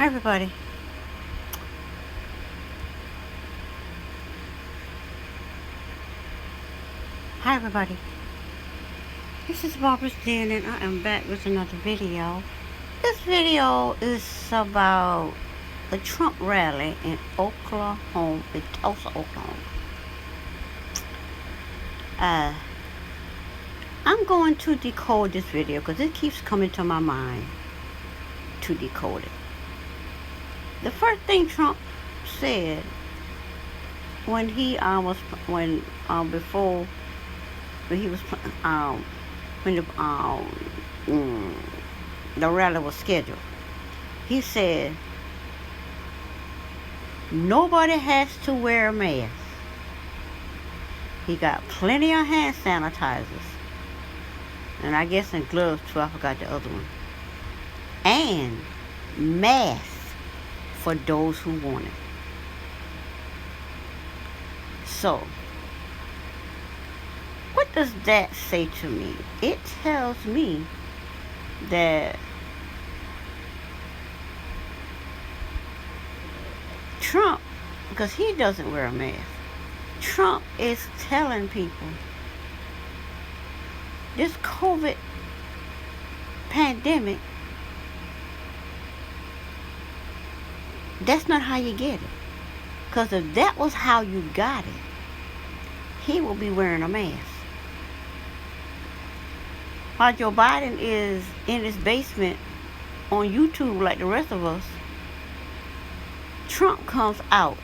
Hi everybody. Hi everybody. This is Barbara Stan and I am back with another video. This video is about the Trump rally in Tulsa, Oklahoma. I'm going to decode this video because it keeps coming to my mind to decode it. The first thing Trump said when he was when the rally was scheduled, he said nobody has to wear a mask. He got plenty of hand sanitizers, and I guess and gloves too. I forgot the other one. And masks for those who want it. So, what does that say to me? It tells me that Trump, because he doesn't wear a mask, Trump is telling people this COVID pandemic, that's not how you get it. Because if that was how you got it, he will be wearing a mask. While Joe Biden is in his basement on YouTube like the rest of us, Trump comes out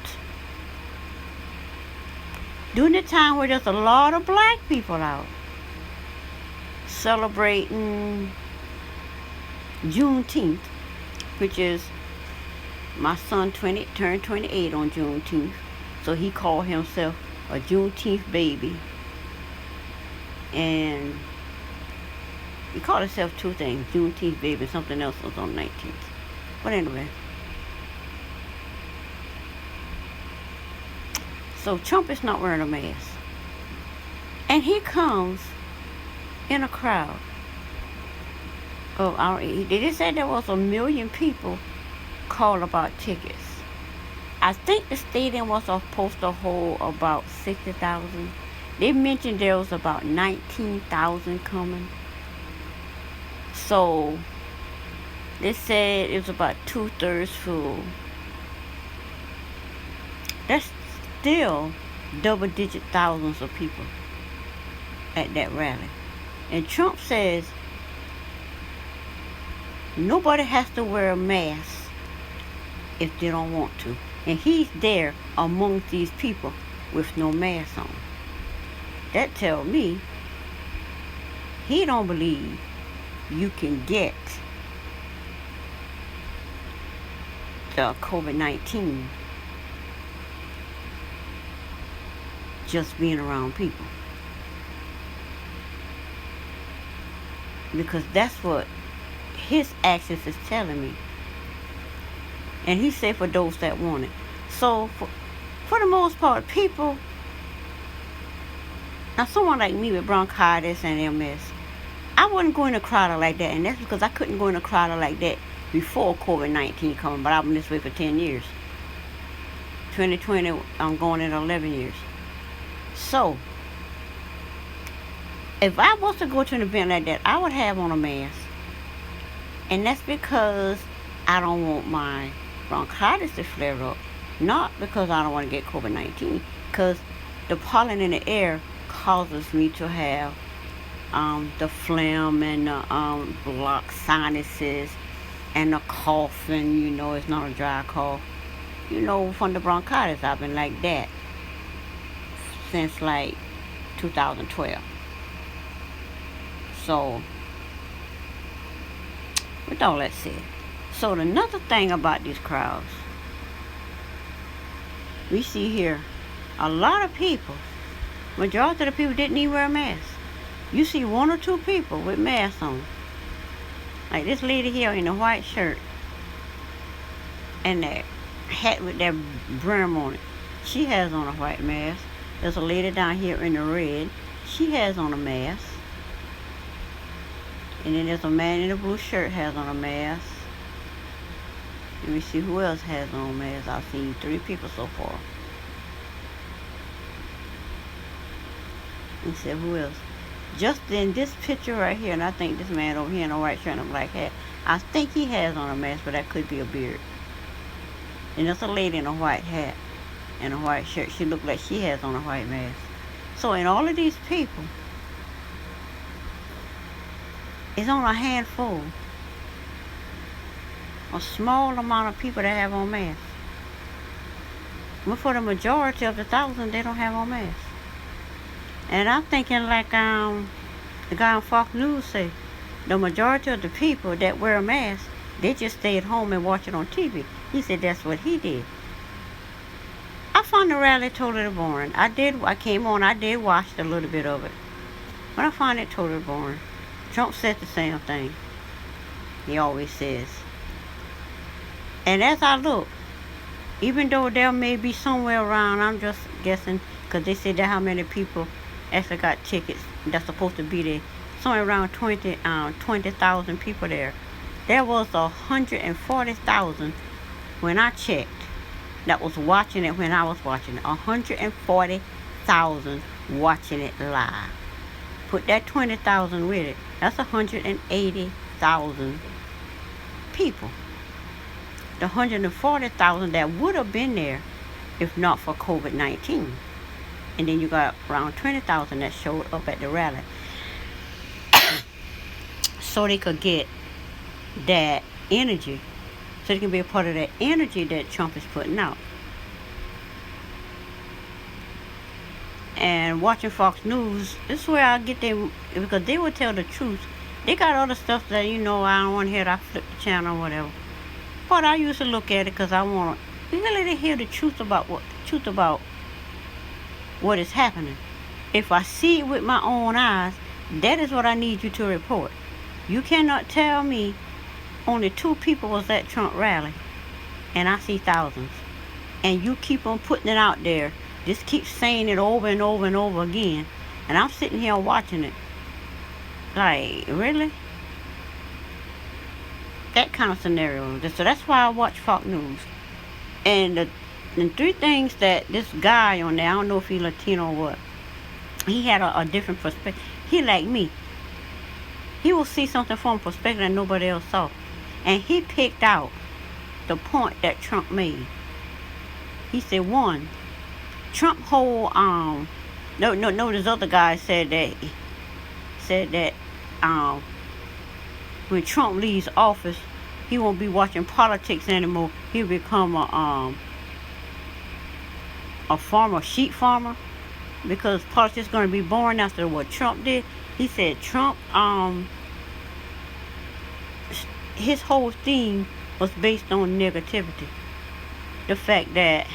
during the time where there's a lot of black people out celebrating Juneteenth, which is my son turned 28 on Juneteenth, so he called himself a Juneteenth baby. And he called himself two things, Juneteenth baby, and something else was on the 19th. But anyway, so Trump is not wearing a mask. And he comes in a crowd of they just said there was 1 million people called about tickets. I think the stadium was supposed to hold about 60,000. They mentioned there was about 19,000 coming. So they said it was about 2/3 full. That's still double-digit thousands of people at that rally. And Trump says nobody has to wear a mask if they don't want to. And he's there amongst these people with no mask on. That tells me he don't believe you can get the COVID-19 just being around people. Because that's what his actions is telling me. And he said for those that want it. So for the most part, people, now someone like me with bronchitis and MS, I wouldn't go in a crowd like that. And that's because I couldn't go in a crowd like that before COVID-19 coming. But I've been this way for 10 years. 2020, I'm going in 11 years. So, if I was to go to an event like that, I would have on a mask. And that's because I don't want my bronchitis to flare up. Not because I don't want to get COVID-19. Because the pollen in the air causes me to have the phlegm and the blocked sinuses and the coughing. It's not a dry cough. From the bronchitis, I've been like that since like 2012. So, with all that said, so another thing about these crowds, we see here a lot of people, majority of the people didn't even wear a mask. You see 1 or 2 people with masks on. Like this lady here in a white shirt and that hat with that brim on it. She has on a white mask. There's a lady down here in the red. She has on a mask. And then there's a man in a blue shirt has on a mask. Let me see who else has on masks. I've seen 3 people so far. Let me see who else. Just in this picture right here, and I think this man over here in a white shirt and a black hat, I think he has on a mask, but that could be a beard. And there's a lady in a white hat and a white shirt. She looked like she has on a white mask. So in all of these people, it's only a handful, a small amount of people that have on masks. But for the majority of the thousands, they don't have on masks. And I'm thinking like the guy on Fox News said, the majority of the people that wear a mask, they just stay at home and watch it on TV. He said that's what he did. I found the rally totally boring. I did watch a little bit of it, but I find it totally boring. Trump said the same thing. He always says. And as I look, even though there may be somewhere around, I'm just guessing, because they said that how many people actually got tickets that's supposed to be there. Somewhere around 20,000 people there. There was 140,000 when I checked that was watching it when I was watching it. 140,000 watching it live. Put that 20,000 with it. That's 180,000 people. The 140,000 that would have been there if not for COVID-19. And then you got around 20,000 that showed up at the rally. So they could get that energy. So they can be a part of that energy that Trump is putting out. And watching Fox News, this is where I get them, because they will tell the truth. They got other stuff that, I don't want to hear. I flip the channel or whatever. But I used to look at it because I want to really hear the truth about what is happening. If I see it with my own eyes, that is what I need you to report. You cannot tell me only 2 people was at Trump rally, and I see thousands. And you keep on putting it out there. Just keep saying it over and over and over again. And I'm sitting here watching it. Like, really? That kind of scenario. So that's why I watch Fox News. And the 3 things that this guy on there, I don't know if he's Latino or what, he had a different perspective. He like me. He will see something from a perspective that nobody else saw. And he picked out the point that Trump made. He said, 1, Trump this other guy said that when Trump leaves office, he won't be watching politics anymore. He'll become a farmer, sheep farmer, because politics is going to be boring after what Trump did. He said Trump, his whole theme was based on negativity. The fact that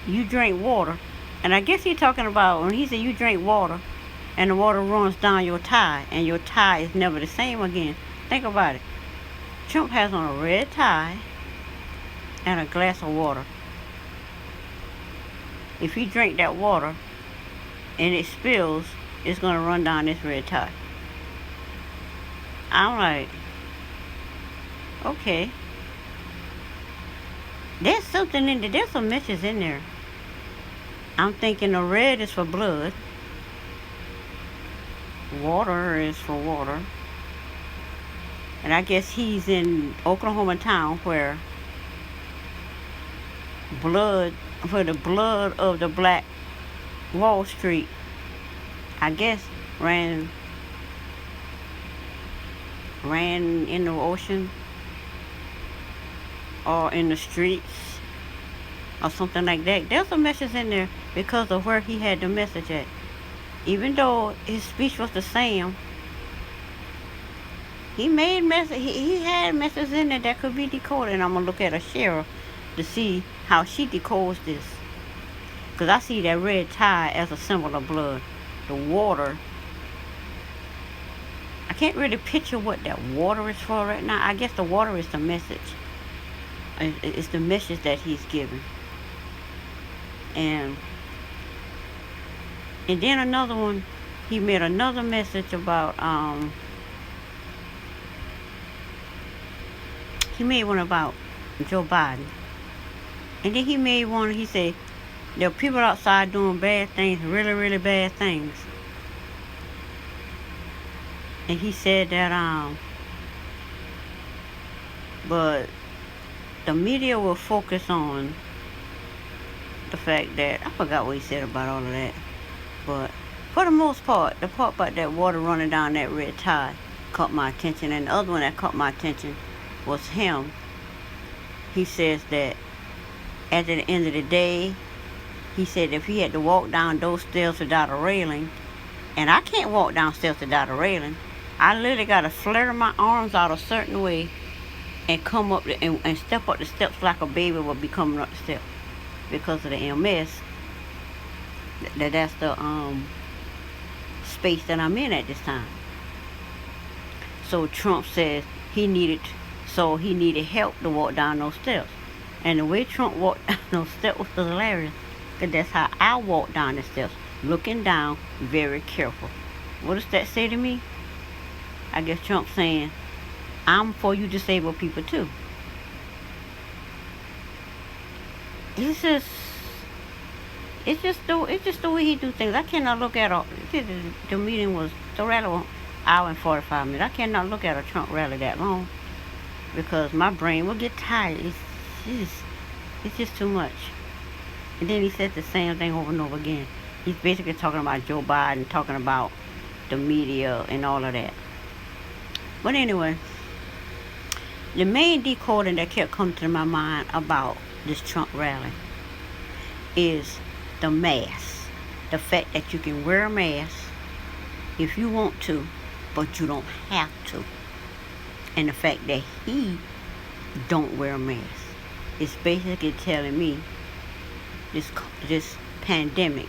you drink water, and I guess he's talking about when he said you drink water and the water runs down your tie and your tie is never the same again. Think about it. Trump has on a red tie and a glass of water. If he drink that water and it spills, it's going to run down this red tie. I'm like, okay. There's something in there. There's some messages in there. I'm thinking the red is for blood. Water is for water. And I guess he's in Oklahoma town where the blood of the black Wall Street, I guess, ran in the ocean or in the streets or something like that. There's a message in there because of where he had the message at. Even though his speech was the same, he had messages in there that could be decoded. And I'm going to look at a sheriff to see how she decodes this. Because I see that red tie as a symbol of blood. The water, I can't really picture what that water is for right now. I guess the water is the message. It's the message that he's giving. And then another one, he made another message about He made one about Joe Biden. And then he made one, he said, there are people outside doing bad things, really, really bad things. And he said that, but the media will focus on the fact that, I forgot what he said about all of that. But for the most part, the part about that water running down that red tide caught my attention. And the other one that caught my attention was him. He says that at the end of the day, he said if he had to walk down those stairs without a railing, and I can't walk downstairs without a railing, I literally got to flare my arms out a certain way and come up and step up the steps like a baby would be coming up the steps because of the MS. That's the space that I'm in at this time. So Trump says he needed help to walk down those steps. And the way Trump walked down those steps was hilarious. Because that's how I walk down the steps. Looking down, very careful. What does that say to me? I guess Trump's saying, I'm for you disabled people too. It's just the way he do things. I cannot look at the meeting was the rally was an hour and 45 minutes. I cannot look at a Trump rally that long because my brain will get tired. It's just too much. And then he said the same thing over and over again. He's basically talking about Joe Biden, talking about the media and all of that. But anyway, the main decoding that kept coming to my mind about this Trump rally is the mask. The fact that you can wear a mask if you want to, but you don't have to. And the fact that he don't wear a mask. It's basically telling me this pandemic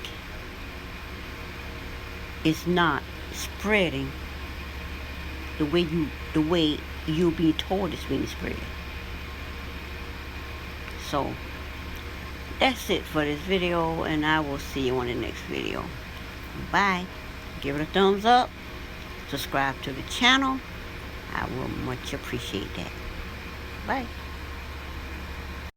is not spreading the way you're being told it's being spread. So that's it for this video, and I will see you on the next video. Bye. Give it a thumbs up. Subscribe to the channel. I will much appreciate that. Bye.